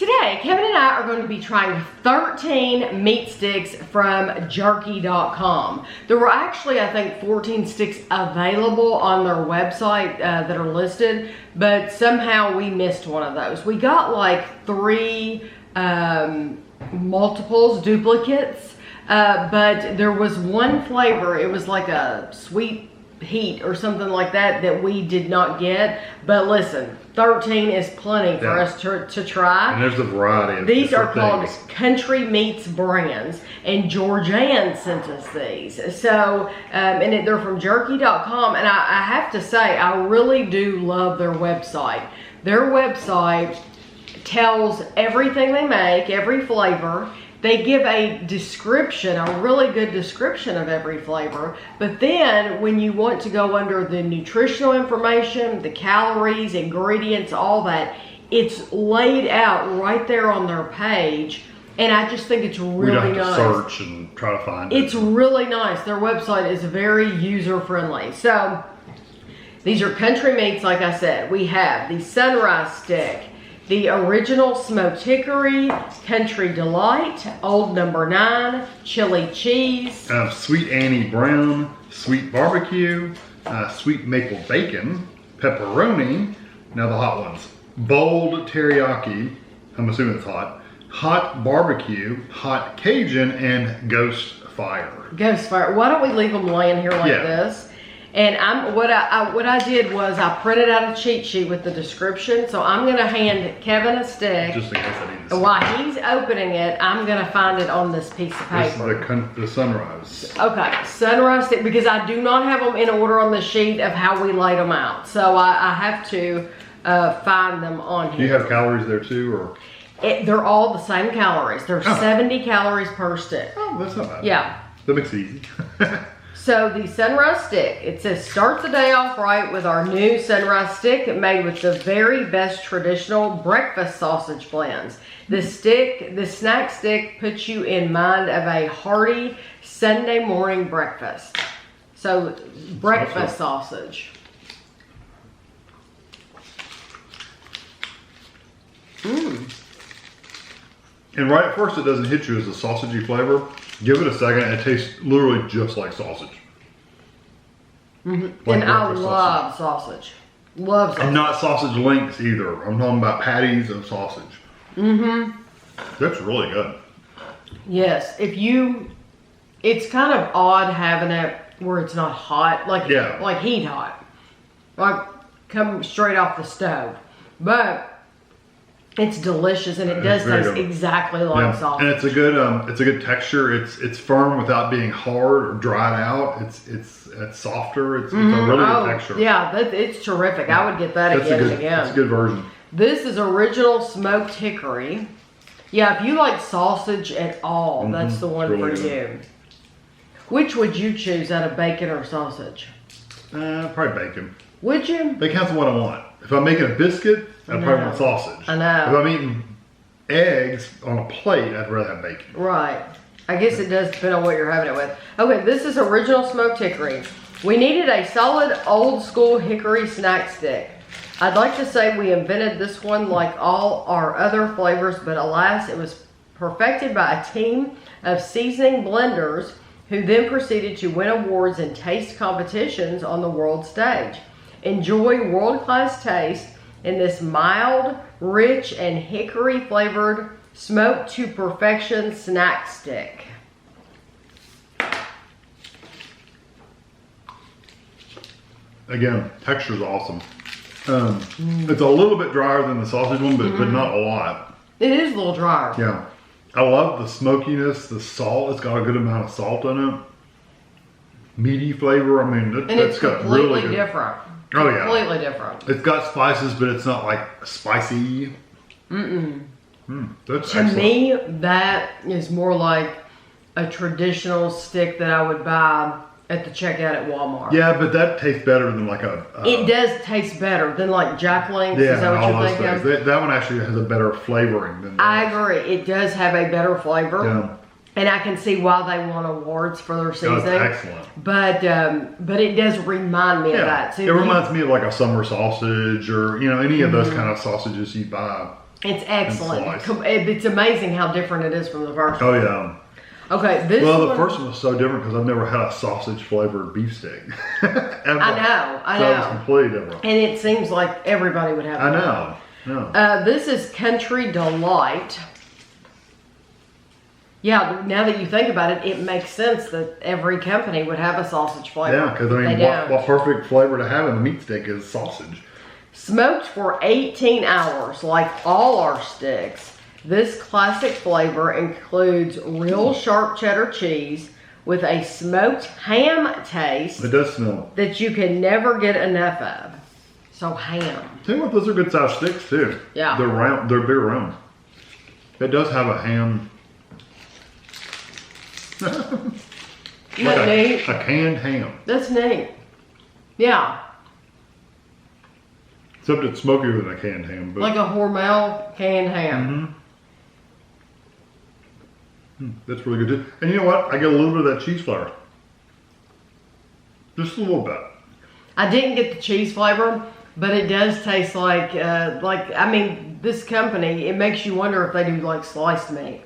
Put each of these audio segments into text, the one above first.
Today, Kevin and I are going to be trying 13 meat sticks from jerky.com. There were actually, I think, 14 sticks available on their website that are listed, but somehow we missed one of those. We got like 3 multiples, duplicates, but there was one flavor. It was like a sweet heat or something like that that we did not get. But listen, 13 is plenty for us to try. And there's a variety of these are called things. Country Meats brands, and Georgianne sent us these. So and they're from jerky.com, and I have to say, I really do love their website. Their website tells everything they make, every flavor. They give a description, a really good description of every flavor. But then when you want to go under the nutritional information, the calories, ingredients, all that, it's laid out right there on their page. And I just think it's really nice. We have to search and try to find it. It's really nice. Their website is very user-friendly. So these are country meats, like I said. We have the Sunrise Stick, the original smoked hickory, country delight, old number 9, chili cheese, sweet Annie brown, sweet barbecue, sweet maple bacon, pepperoni, now the hot ones, bold teriyaki, I'm assuming it's hot, hot barbecue, hot Cajun, and ghost fire. Ghost fire. Why don't we leave them laying here like this? And what I did was I printed out a cheat sheet with the description. So I'm gonna hand Kevin a stick. Just in case I need this. While he's opening it, I'm gonna find it on this piece of paper. This is the Sunrise. Okay, Sunrise Stick, because I do not have them in order on the sheet of how we laid them out. So I have to find them on here. Do you have calories there too, or? They're all the same calories. They're 70 calories per stick. Oh, that's not bad. Yeah. That makes it easy. So the Sunrise Stick, it says start the day off right with our new Sunrise Stick made with the very best traditional breakfast sausage blends. The snack stick puts you in mind of a hearty Sunday morning breakfast. So breakfast sausage. And right at first it doesn't hit you as a sausagey flavor. Give it a second and it tastes literally just like sausage. Like and I love sausage. Love sausage. I'm not sausage links either. I'm talking about patties of sausage. That's really good. Yes. It's kind of odd having it where it's not hot. Like heat hot. Like come straight off the stove. But it's delicious, and it does taste exactly like sausage. And it's a good texture. It's firm without being hard or dried out. It's softer. It's a really good texture. Yeah, it's terrific. I would get that again and again. That's a good version. This is original smoked hickory. Yeah, if you like sausage at all, that's the one for you. Which would you choose out of bacon or sausage? Probably bacon. Would you? Bacon's what I want. If I'm making a biscuit, I'd probably want sausage. I know. If I'm eating eggs on a plate, I'd rather have bacon. Right. I guess it does depend on what you're having it with. Okay, this is original smoked hickory. We needed a solid old school hickory snack stick. I'd like to say we invented this one like all our other flavors, but alas, it was perfected by a team of seasoning blenders who then proceeded to win awards and taste competitions on the world stage. Enjoy world-class taste in this mild, rich, and hickory-flavored smoked to perfection snack stick. Again, texture's awesome. It's a little bit drier than the sausage one, but not a lot. It is a little drier. Yeah. I love the smokiness, the salt. It's got a good amount of salt in it. Meaty flavor. I mean, it's got really good. Different. Oh yeah. Completely different. It's got spices, but it's not like spicy. That's to me, that is more like a traditional stick that I would buy at the checkout at Walmart. Yeah, but that tastes better than like a... it does taste better than like Jack Link's. Yeah, is that what you're thinking? That one actually has a better flavoring than that. I agree. It does have a better flavor. Yeah. And I can see why they won awards for their seasoning. That's excellent. But it does remind me of that too. It reminds me of like a summer sausage or, you know, any of those kind of sausages you buy. It's excellent. It's amazing how different it is from the first Oh one. yeah. Okay, the first one was so different because I've never had a sausage flavored beef steak. Ever. I So know. it was completely different. And it seems like everybody would have it. I know. This is Country Delight. Yeah, now that you think about it, it makes sense that every company would have a sausage flavor. Yeah, because I mean, what perfect flavor to have in a meat stick is sausage. Smoked for 18 hours, like all our sticks. This classic flavor includes real sharp cheddar cheese with a smoked ham taste. It does smell. That you can never get enough of. So ham. Tell you what, those are good sized sticks too. Yeah. They're round. They're big round. It does have a ham. Isn't that neat? A canned ham. That's neat. Yeah. Except it's smokier than a canned ham. But Like a Hormel canned ham. That's really good too. And you know what? I get a little bit of that cheese flavor. Just a little bit. I didn't get the cheese flavor, but it does taste like I mean, this company, it makes you wonder if they do like sliced meat.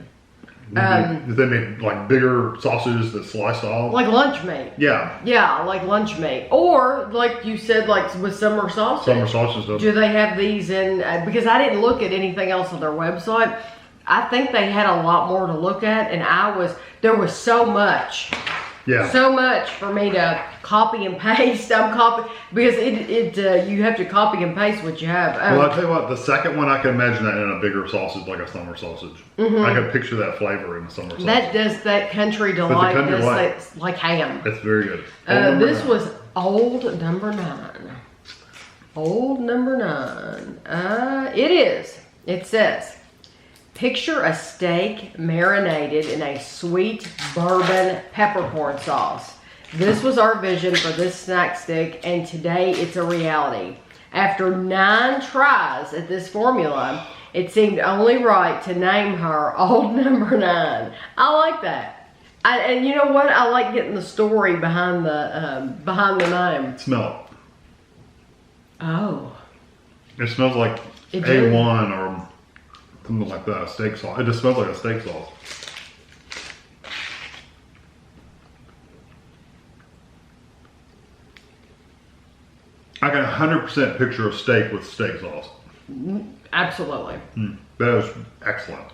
If they make like bigger sausages that slice off. Like lunch meat. Yeah. Yeah, like lunch meat. Or, like you said, like with summer sausage. Summer sausage. Do they have these in, because I didn't look at anything else on their website. I think they had a lot more to look at, and there was so much. Yeah. So much for me to copy and paste. Because you have to copy and paste what you have. Well, I'll tell you what, the second one, I can imagine that in a bigger sausage, like a summer sausage. I can picture that flavor in a summer sausage. That Country Delight Country Delight. It's like ham. It's very good. This was old number 9. Old number 9. It says, picture a steak marinated in a sweet bourbon peppercorn sauce. This was our vision for this snack stick, and today it's a reality. After 9 tries at this formula, it seemed only right to name her old number 9. I like that. And you know what? I like getting the story behind the name. Smell it. Oh. It smells like A1 or something like that, a steak sauce. It just smells like a steak sauce. I can 100% picture a steak with steak sauce. Absolutely. That was excellent.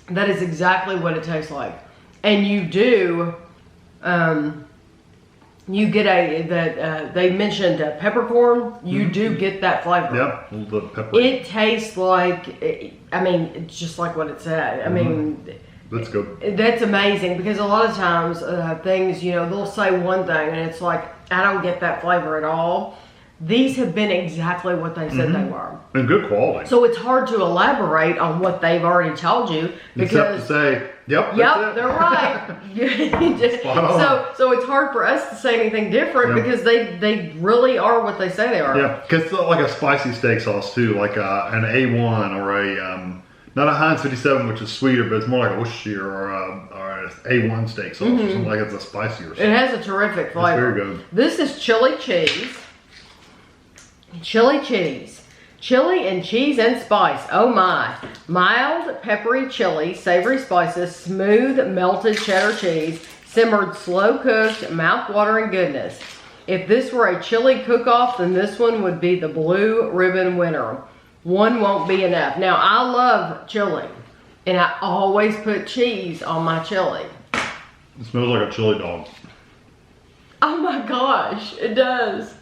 That is exactly what it tastes like. And you do, you get they mentioned peppercorn. You do get that flavor. Yep, the pepper. It tastes like, I mean, it's just like what it said. I mean, that's good. That's amazing, because a lot of times things, they'll say one thing and it's like, I don't get that flavor at all. These have been exactly what they said they were. And good quality. So it's hard to elaborate on what they've already told you. Except to say, yep, they're right. So it's hard for us to say anything different because they really are what they say they are. Yeah, because it's like a spicy steak sauce too, like an A1 or a, not a Heinz 57, which is sweeter, but it's more like a Worcestershire or an A1 steak sauce or something like it's a spicier sauce. It has a terrific flavor. It's very good. This is chili cheese. Chili cheese. Chili and cheese and spice. Oh my. Mild, peppery chili, savory spices, smooth, melted cheddar cheese, simmered slow cooked, mouth-watering goodness. If this were a chili cook-off, then this one would be the blue ribbon winner. One won't be enough. Now, I love chili, and I always put cheese on my chili. It smells like a chili dog. Oh my gosh, it does.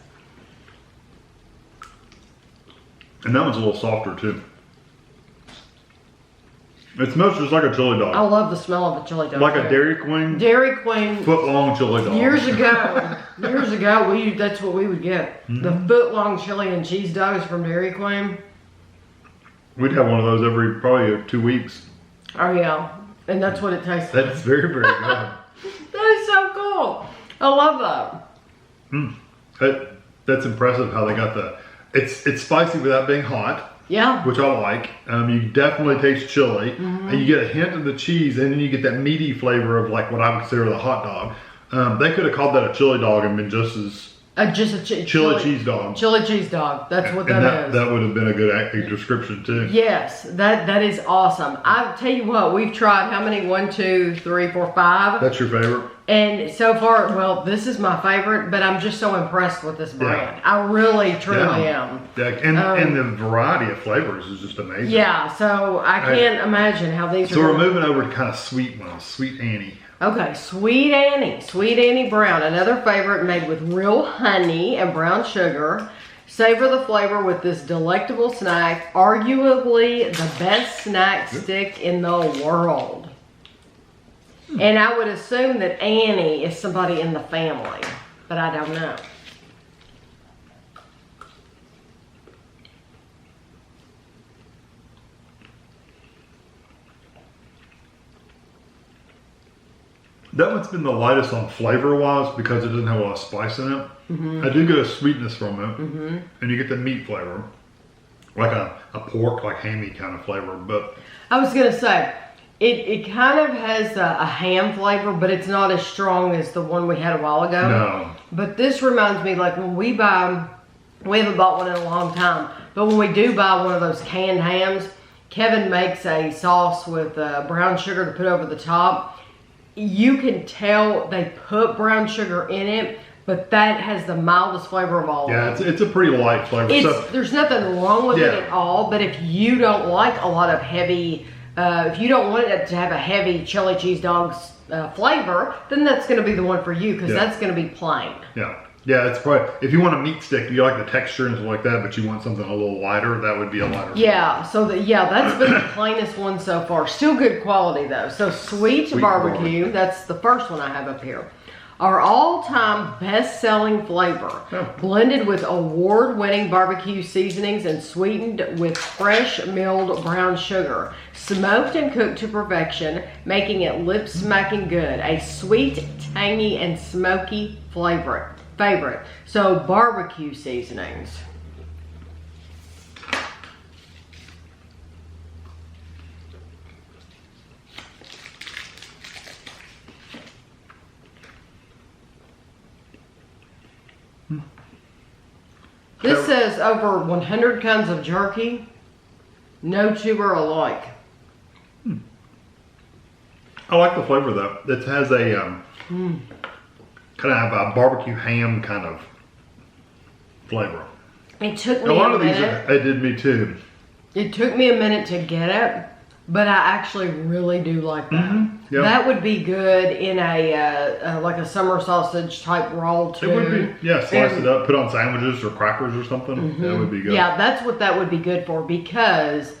And that one's a little softer too. It smells just like a chili dog. I love the smell of a chili dog. Like a Dairy Queen. Dairy Queen. Foot-long chili dog. Years ago, that's what we would get. The foot-long chili and cheese dogs from Dairy Queen. We'd have one of those every probably 2 weeks. Oh yeah, and that's what it tastes like. That's very, very good. That is so cool. I love that. That's impressive how they got the. It's spicy without being hot. Yeah. Which I like. You definitely taste chili, and you get a hint of the cheese, and then you get that meaty flavor of like what I would consider the hot dog. They could have called that a chili dog and been just as Just a chili cheese dog. Chili cheese dog. That's what that is. That would have been a good description too. Yes, that is awesome. I tell you what, we've tried how many? 1, 2, 3, 4, 5. That's your favorite? And so far, well, this is my favorite, but I'm just so impressed with this brand. I really, truly am. Yeah, and the variety of flavors is just amazing. Yeah, so I can't imagine how these are. So we're moving over to kind of sweet ones, Sweet Annie. Okay, Sweet Annie Brown, another favorite made with real honey and brown sugar. Savor the flavor with this delectable snack, arguably the best snack stick in the world. And I would assume that Annie is somebody in the family, but I don't know. That one's been the lightest on flavor-wise because it doesn't have a lot of spice in it. I do get a sweetness from it, and you get the meat flavor, like a pork, like hammy kind of flavor. But I was gonna say, it kind of has a ham flavor, but it's not as strong as the one we had a while ago. No. But this reminds me, like when we buy, we haven't bought one in a long time, but when we do buy one of those canned hams, Kevin makes a sauce with brown sugar to put over the top. You can tell they put brown sugar in it, but that has the mildest flavor of all. Yeah, it's a pretty light flavor. There's nothing wrong with it at all, but if you don't like a lot of heavy, if you don't want it to have a heavy chili cheese dog's flavor, then that's going to be the one for you, because that's going to be plain. Yeah, it's probably, if you want a meat stick, you like the texture and stuff like that, but you want something a little lighter, that would be a lighter. Yeah, so that's been the plainest one so far. Still good quality though. So Sweet Barbecue, that's the first one I have up here. Our all-time best-selling flavor, blended with award-winning barbecue seasonings and sweetened with fresh milled brown sugar, smoked and cooked to perfection, making it lip-smacking good. A sweet, tangy, and smoky favorite. So barbecue seasonings. This says over 100 kinds of jerky, no two are alike. I like the flavor though. It has a kind of a barbecue ham kind of flavor. It took me a minute. It did me too. It took me a minute to get it, but I actually really do like that. That would be good in a like a summer sausage type roll too. It would be, slice it up, put on sandwiches or crackers or something. That would be good. Yeah, that's what that would be good for, because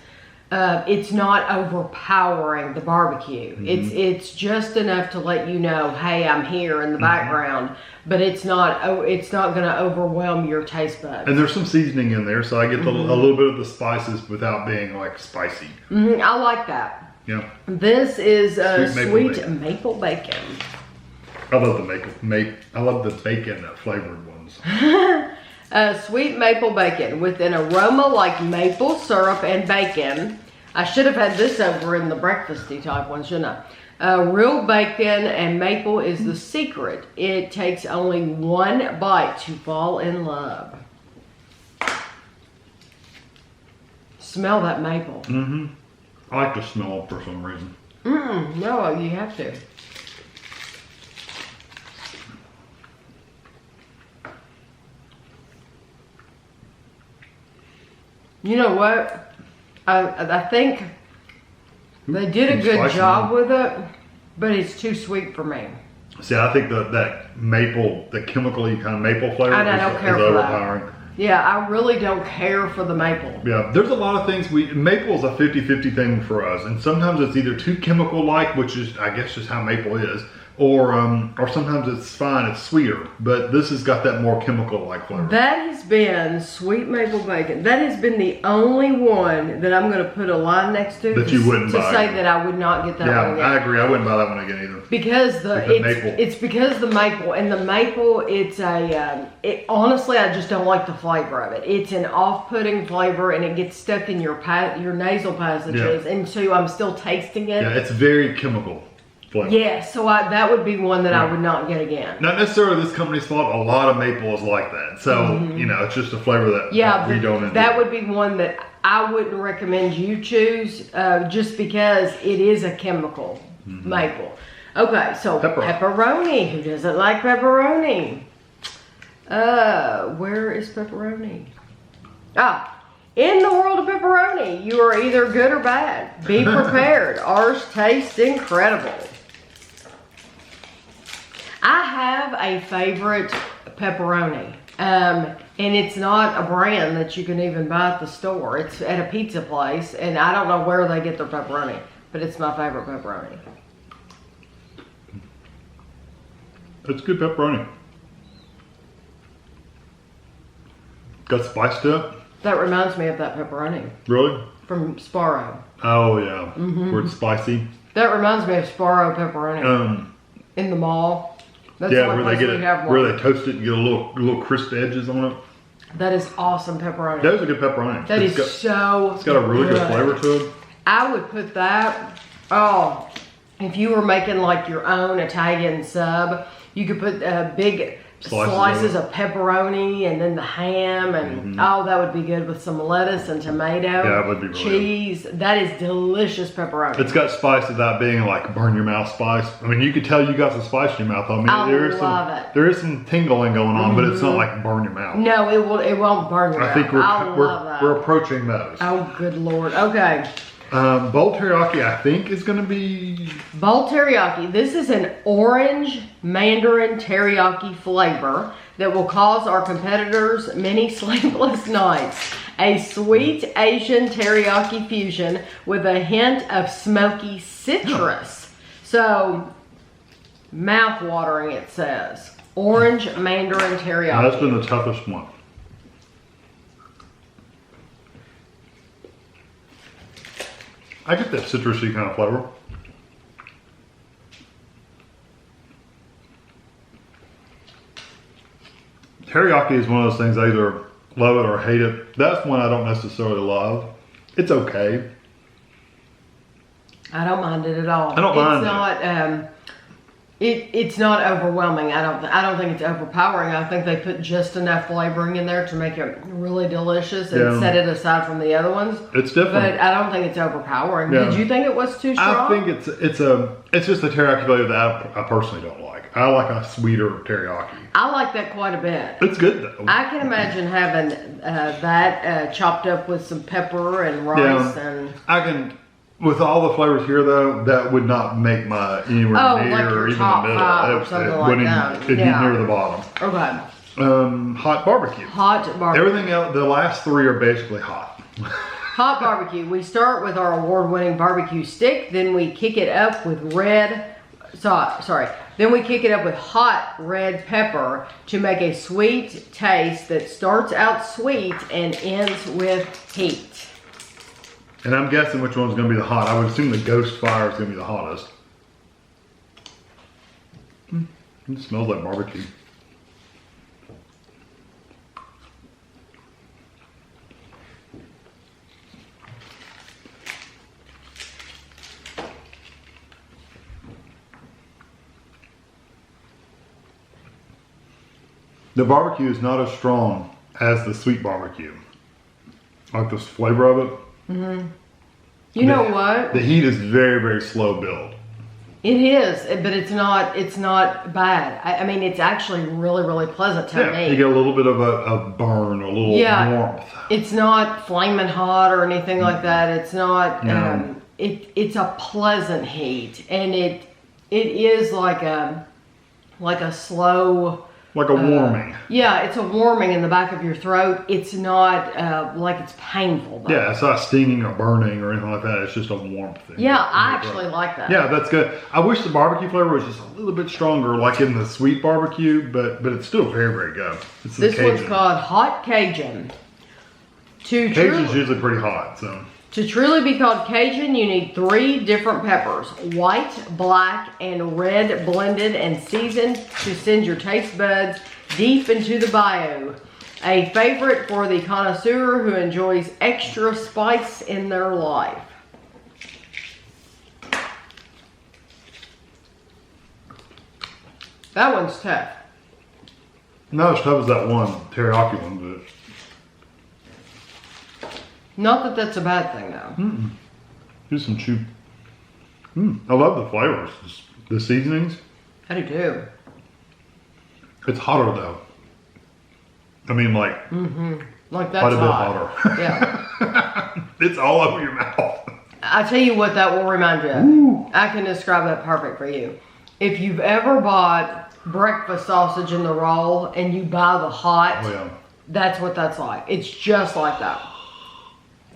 it's not overpowering the barbecue. It's just enough to let you know, hey, I'm here in the background, but it's not going to overwhelm your taste buds. And there's some seasoning in there, so I get a little bit of the spices without being like spicy. I like that. Yeah. This is sweet maple bacon. I love the bacon flavored ones. Sweet maple bacon with an aroma like maple syrup and bacon. I should have had this over in the breakfasty type one, shouldn't I? Real bacon and maple is the secret. It takes only one bite to fall in love. Smell that maple. I like the smell for some reason. No, you have to. You know what? I think they did a good job with it, but it's too sweet for me. See, I think that maple, the chemically kind of maple flavor is overpowering. Yeah, I really don't care for the maple. Yeah, there's a lot of things maple is a 50-50 thing for us, and sometimes it's either too chemical-like, which is, I guess, just how maple is, or sometimes it's fine, it's sweeter, but this has got that more chemical-like flavor. That has been sweet maple bacon. That has been the only one that I'm going to put a line next to that you wouldn't buy. To say that I would not get that one again. Yeah, I agree. I wouldn't buy that one again either. Because it's because the maple, and the maple, it's honestly, I just don't like the flavor of it. It's an off-putting flavor, and it gets stuck in your nasal passages, and so I'm still tasting it. Yeah, it's very chemical. flavor. Yes, so that would be one that I would not get again. Not necessarily this company's fault. A lot of maple is like that. So, you know, it's just a flavor that, that we don't enjoy. That would be one that I wouldn't recommend you choose just because it is a chemical maple. Okay, so pepperoni. Who doesn't like pepperoni? Where is pepperoni? In the world of pepperoni, you are either good or bad. Be prepared. Ours tastes incredible. I have a favorite pepperoni. And it's not a brand that you can even buy at the store. It's at a pizza place, and I don't know where they get their pepperoni, but it's my favorite pepperoni. It's good pepperoni. Got spice to it. That reminds me of that pepperoni. Really? From Sparrow. Oh yeah, where it's spicy. That reminds me of Sparrow pepperoni. In the mall. That's yeah, where they toast it and get a little crisp edges on it. That is awesome pepperoni. That is a good pepperoni. It's got a really good flavor to it. I would put that, if you were making like your own Italian sub, you could put big slices of pepperoni and then the ham and that would be good with some lettuce and tomato. Yeah, it would be really cheese. Good. That is delicious pepperoni. It's got spice without being like burn your mouth spice. I mean, you could tell you got some spice in your mouth. I mean, there is some tingling going on, but it's not like burn your mouth. No, it won't burn your mouth. I think we're approaching those. Oh, good Lord. Okay. Bold teriyaki, I think, is going to be... Bold teriyaki. This is an orange Mandarin teriyaki flavor that will cause our competitors many sleepless nights. A sweet Asian teriyaki fusion with a hint of smoky citrus. So, mouth-watering, it says. Orange Mandarin teriyaki. That's been the toughest one. I get that citrusy kind of flavor. Teriyaki is one of those things I either love it or hate it. That's one I don't necessarily love. It's okay. I don't mind it at all. I don't mind it. It's not overwhelming. I don't think it's overpowering. I think they put just enough flavoring in there to make it really delicious and set it aside from the other ones. It's different. But I don't think it's overpowering. Yeah. Did you think it was too strong? I think it's just a teriyaki flavor that I personally don't like. I like a sweeter teriyaki. I like that quite a bit. It's good though. I can imagine having that chopped up with some pepper and rice and. I can. With all the flavors here, though, that would not make my anywhere near or even the middle. It'd be near the bottom. Okay. Hot barbecue. Hot barbecue. Everything else, the last three are basically hot. Hot barbecue. We start with our award-winning barbecue stick. Then we kick it up with Then we kick it up with hot red pepper to make a sweet taste that starts out sweet and ends with heat. And I'm guessing which one's going to be the hot. I would assume the Ghost Fire is going to be the hottest. It smells like barbecue. The barbecue is not as strong as the sweet barbecue. I like this flavor of it. You know what? The heat is very, very slow build. It is, but it's not bad. I mean, it's actually really, really pleasant to me. You get a little bit of a burn, a little warmth. It's not flaming hot or anything like that. It's not, it's a pleasant heat. And it is like a slow... Like a warming. Yeah, it's a warming in the back of your throat. It's not like it's painful. Though. Yeah, it's not stinging or burning or anything like that. It's just a warmth thing. Yeah, I actually like that. Yeah, that's good. I wish the barbecue flavor was just a little bit stronger, like in the sweet barbecue, but it's still very, very good. This one's called Hot Cajun. Cajun's usually pretty hot, so... To truly be called Cajun, you need 3 different peppers, white, black, and red blended and seasoned to send your taste buds deep into the bayou. A favorite for the connoisseur who enjoys extra spice in their life. That one's tough. Not as tough as that one teriyaki one, but Not that that's a bad thing though. just some chew. I love the flavors, the seasonings. I do too. It's hotter though. I mean, like Like that's quite a bit hot. hotter. Yeah. It's all over your mouth. I tell you what that will remind you of. Ooh. I can describe that perfect for you. If you've ever bought breakfast sausage in the roll and you buy the hot, Oh yeah. that's what that's like. It's just like that.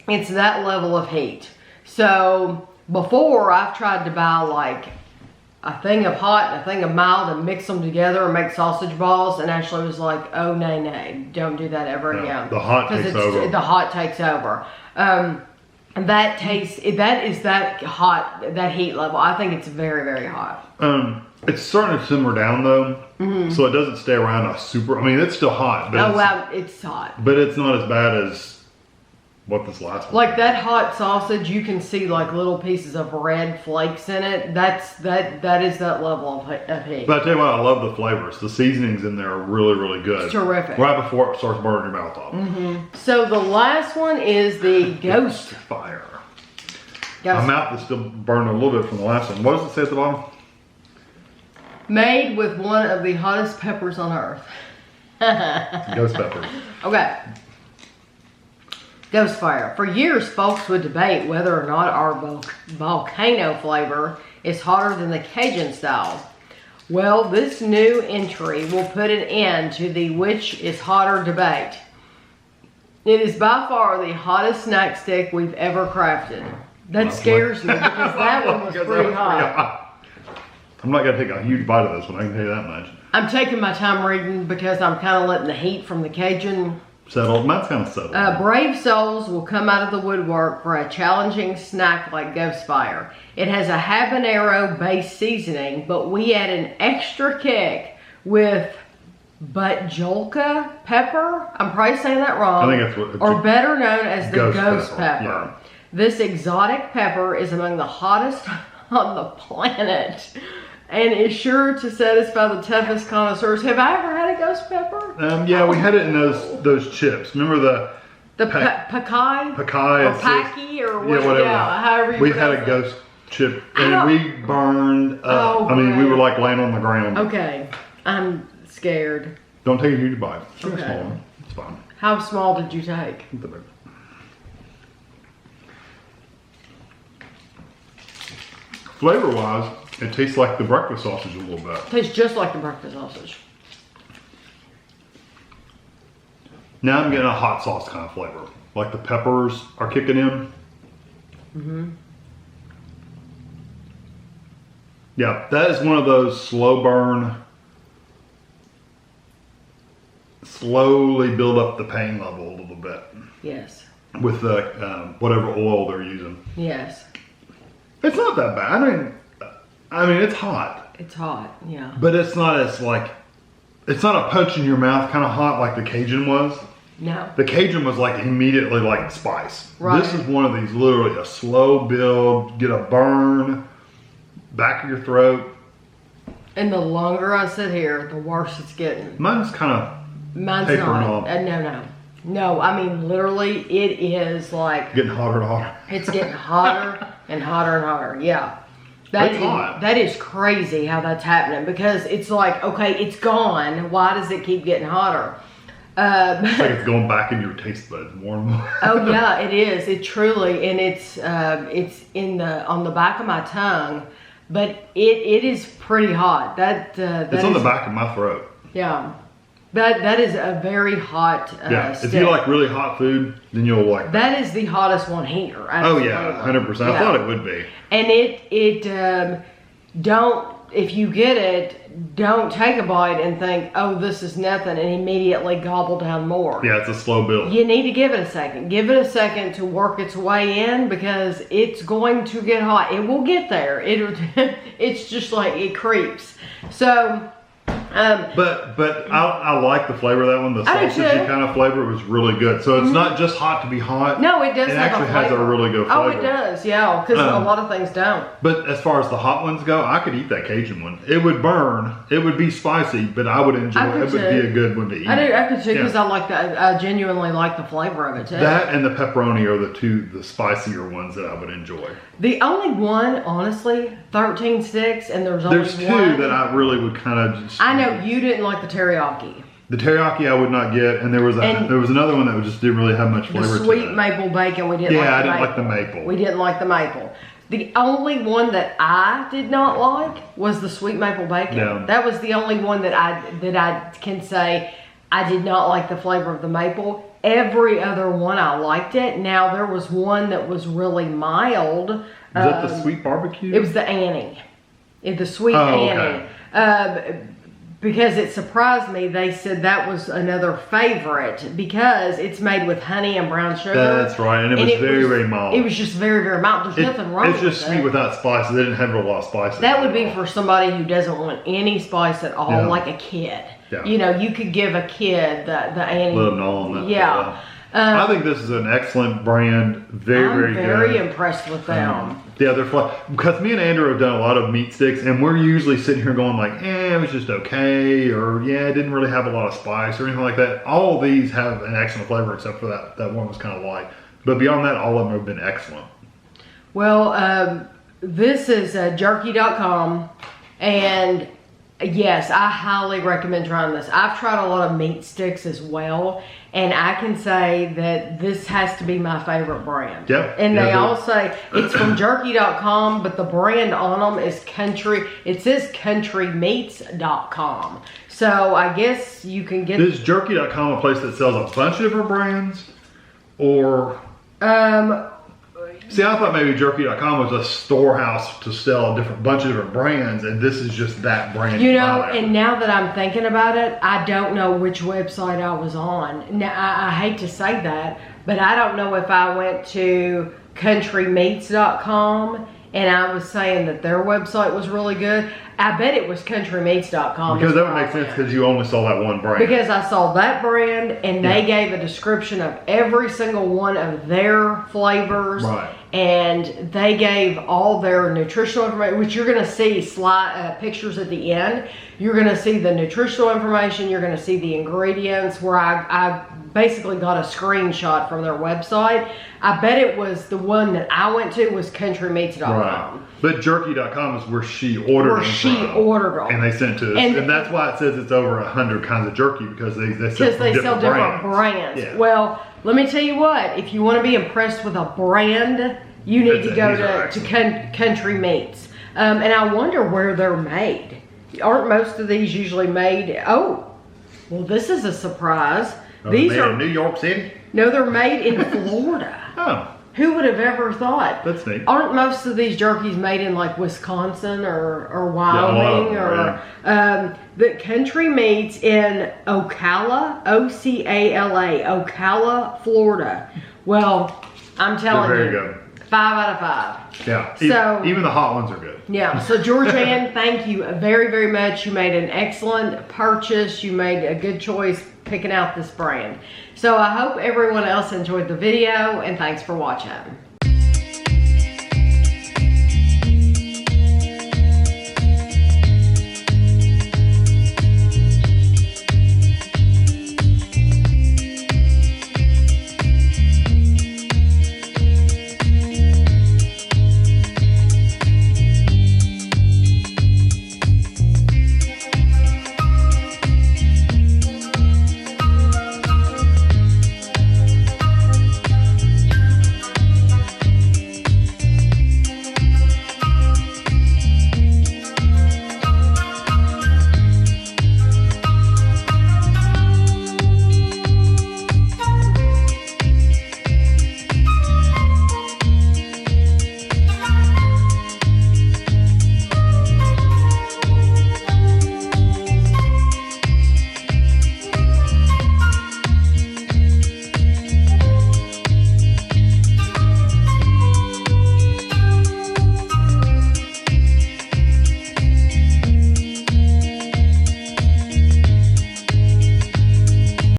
It's that level of heat. So before I've tried to buy like a thing of hot and a thing of mild and mix them together and make sausage balls, and Ashley was like, oh nay, don't do that ever again. The hot takes over. The hot takes over. And that tastes, that is that hot, that heat level. I think it's very, very hot. It's starting to simmer down though, so it doesn't stay around a super. I mean, it's still hot, but Oh wow, it's hot. but it's not as bad as what this last one. Like that hot sausage, you can see like little pieces of red flakes in it. That is that level of heat. But I tell you what, I love the flavors. The seasonings in there are really, really good. It's terrific. Right before it starts burning your mouth off. So the last one is the Ghost Fire. Ghost. My mouth is still burning a little bit from the last one. What does it say at the bottom? Made with one of the hottest peppers on earth. Ghost peppers. Okay. Ghost Fire. For years, folks would debate whether or not our volcano flavor is hotter than the Cajun style. Well, this new entry will put an end to the which is hotter debate. It is by far the hottest snack stick we've ever crafted. That scares me because that one was pretty hot. I'm not going to take a huge bite of this one, I can tell you that much. I'm taking my time reading because I'm kind of letting the heat from the Cajun Settled. Mine's kind of settled. brave souls will come out of the woodwork for a challenging snack like Ghost Fire. It has a habanero-based seasoning, but we add an extra kick with bajolka pepper. I'm probably saying that wrong. I think that's what. Or better known as the ghost pepper. Yeah. This exotic pepper is among the hottest on the planet and is sure to satisfy the toughest connoisseurs. Have I ever had a ghost pepper? Yeah, we had it in those chips. Remember the Pakai? Pakai Or Paki or what? Yeah, whatever. Yeah, however you We had a pronounce ghost chip and we burned up. Oh, I mean, we great. were like laying on the ground. Okay, I'm scared. Don't take a huge bite. Take a Okay. small one. It's fine. How small did you take? Flavor-wise, it tastes like the breakfast sausage a little bit. Tastes just like the breakfast sausage. Now I'm getting a hot sauce kind of flavor. Like the peppers are kicking in. Yeah, that is one of those slow burn, slowly build up the pain level a little bit Yes. with the whatever oil they're using. Yes. It's not that bad. I mean, it's hot, It's hot, yeah. but it's not as it's not a punch in your mouth kind of hot like the Cajun was. No. The Cajun was like immediately like spice. Right. This is one of these literally a slow build, get a burn, back of your throat. And the longer I sit here, the worse it's getting. Mine's kind of Mine's tapering not. off. No, I mean, literally, it is like, Getting hotter and hotter. it's getting hotter and hotter and hotter. Yeah. It's hot. That is crazy how that's happening because it's like, okay, it's gone. Why does it keep getting hotter? It's like it's going back in your taste buds more and more. Oh yeah, it is. It truly, and it's on the back of my tongue, but it is pretty hot. It's on the back of my throat. Yeah, that is a very hot. Yeah, stick. if you like really hot food, then you'll like that. That is the hottest one here. Oh Absolutely. yeah, 100%. I thought it would be. And don't, if you get it, don't take a bite and think, oh, this is nothing, and immediately gobble down more. Yeah, it's a slow build. You need to give it a second. Give it a second to work its way in because it's going to get hot. It will get there. It's just like it creeps. So But I like the flavor of that one. The sausagey kind of flavor was really good. So it's not just hot to be hot. No, it does. It actually has a really good flavor. Oh, it does. Yeah, because a lot of things don't. But as far as the hot ones go, I could eat that Cajun one. It would burn. It would be spicy, but I would enjoy it. It would be a good one to eat. I could too, because I genuinely like the flavor of it too. That and the pepperoni are the spicier ones that I would enjoy. The only one, honestly, 13 sticks, and there's two that I really would kind of just. I know you didn't like the teriyaki. The teriyaki I would not get, and there was another one that just didn't really have much flavor. The sweet maple bacon, we didn't like. Yeah, I didn't like the maple. We didn't like the maple. The only one that I did not like was the sweet maple bacon. Yeah. That was the only one that I can say I did not like the flavor of the maple. Every other one I liked it. Now there was one that was really mild. Was that the sweet barbecue? It was the Annie. The sweet Annie. Okay. Because it surprised me, they said that was another favorite because it's made with honey and brown sugar. That's right, and it was very mild. It was just very, very mild. There's nothing wrong with it. It's just sweet without spices. They didn't have a lot of spices. That would be for somebody who doesn't want any spice at all, like a kid. Yeah. You know, you could give a kid the Annie. Let them know on that. Yeah. I think this is an excellent brand. Very good. I'm very impressed with them. Yeah, they're fun. Because me and Andrew have done a lot of meat sticks, and we're usually sitting here going like, it was just okay, or yeah, it didn't really have a lot of spice or anything like that. All of these have an excellent flavor, except for that one was kind of light. But beyond that, all of them have been excellent. Well, this is jerky.com, and yes, I highly recommend trying this. I've tried a lot of meat sticks as well, and I can say that this has to be my favorite brand. Yep. And they all say it's from jerky.com, but the brand on them is country. It says countrymeats.com. So I guess you can get. Is jerky.com a place that sells a bunch of different brands, or? See, I thought maybe jerky.com was a storehouse to sell a bunch of different brands, and this is just that brand. You know, and now that I'm thinking about it, I don't know which website I was on. Now, I hate to say that, but I don't know if I went to countrymeats.com and I was saying that their website was really good. I bet it was countrymeats.com. Because that would make sense because you only saw that one brand. Because I saw that brand and they gave a description of every single one of their flavors. Right. And they gave all their nutritional information, which you're going to see pictures at the end. You're going to see the nutritional information. You're going to see the ingredients, where I basically got a screenshot from their website. I bet it was the one that I went to was countrymeats.com. Right. But jerky.com is where she ordered them. And they sent to us. And that's why it says it's over 100 kinds of jerky, because they sell different brands. Yeah. Well, let me tell you what, if you want to be impressed with a brand, you need to go to Country Meats. And I wonder where they're made. Aren't most of these usually made? Oh, well, this is a surprise. These are in New York City? No, they're made in Florida. Oh. Who would have ever thought? That's neat. Aren't most of these jerkies made in like Wisconsin or Wyoming the Country Meats in Ocala, Ocala, Ocala, Florida. Well, I'm telling you, very good. 5 out of 5. Yeah. So even the hot ones are good. Yeah. So Georgianne, thank you very, very much. You made an excellent purchase. You made a good choice picking out this brand. So I hope everyone else enjoyed the video, and thanks for watching.